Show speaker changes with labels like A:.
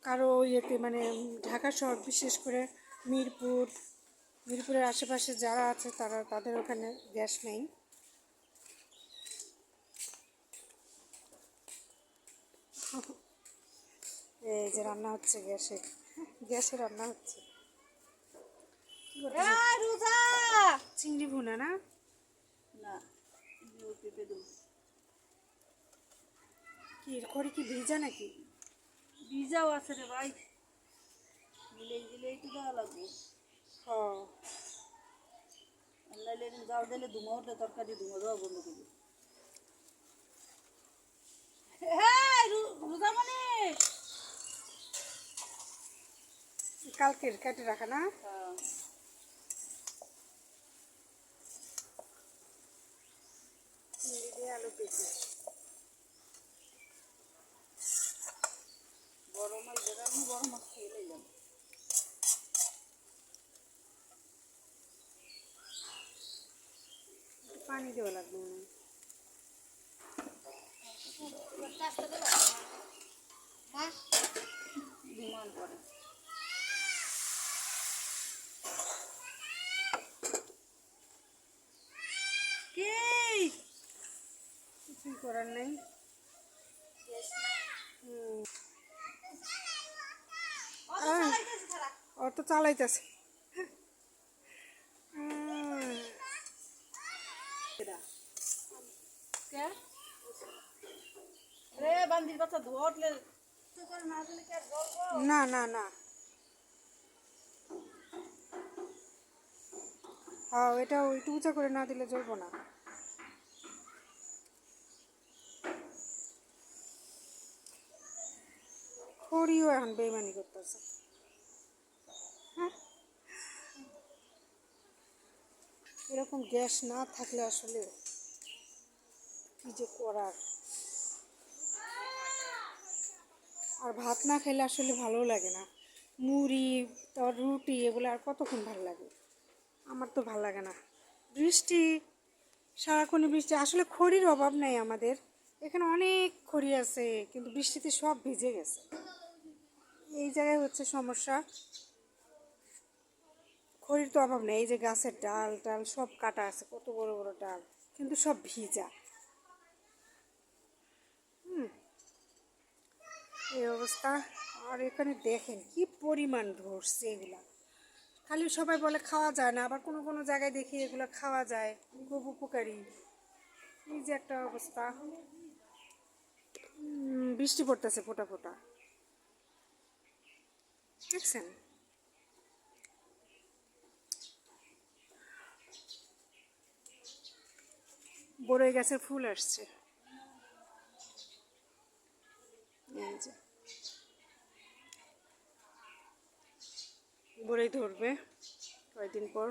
A: কারো ইয়েতে মানে ঢাকা শহর বিশেষ করে মিরপুরের আশেপাশে যারা আছে তাদের ওখানে গ্যাস নেই। এই যে রান্না হচ্ছে গ্যাসে রান্না হচ্ছে। চিংড়ি ভুনা না কি খড়ি কি ভিজা নাকি?
B: ভিজাও আছে রে ভাই, মিলেই তো দেওয়া লাগবে। নাইলে যাও দিলে ধুমা উঠলে তরকারি ধুমা দেওয়া বন্ধ করবে।
A: কালকের কেটে রাখা না? চিংড়ি দিয়ে আলু পেঁপে
B: বড় মাছ বেরানো, বড় মাছ খেয়ে নিলাম।
A: পানি দেওয়া লাগবে মনে হয়।
B: বিমান করে
A: কিছুই করার নেই। ওর তো চালাইতেছে।
B: বান্দির বাচ্চা ধোয়া উঠলে
A: না না না, হ্যাঁ এটা একটু উঁচা করে না দিলে জ্বলবো না। খড়িও এখন বেইমানি করতেছে। এরকম গ্যাস না থাকলে আসলে কি যে করার। আর ভাত না খেলে আসলে ভালো লাগে না। মুড়ি তার রুটি এগুলো আর কতক্ষণ ভালো লাগে? আমার তো ভালো লাগে না। বৃষ্টি, সারাক্ষণই বৃষ্টি। আসলে খড়ির অভাব নেই আমাদের এখানে, অনেক খড়ি আছে, কিন্তু বৃষ্টিতে সব ভিজে গেছে। এই জায়গায় হচ্ছে সমস্যা। খড়ির তো অভাব নেই, এই যে গাছের ডাল টাল সব কাটা আছে, কত বড় বড় ডাল, কিন্তু সব ভিজা। এই অবস্থা। আর এখানে দেখেন কি পরিমাণ ধরছে এগুলা। খালি সবাই বলে খাওয়া যায় না, আবার কোনো কোনো জায়গায় দেখি এগুলো খাওয়া যায়, খুব উপকারী। এই যে একটা অবস্থা। বৃষ্টি পড়তেছে ফোঁটা ফোঁটা, দেখছেন? বড়ই গাছের ফুল আসছে, এই যে বড়ই ধরবে কয়েকদিন পর।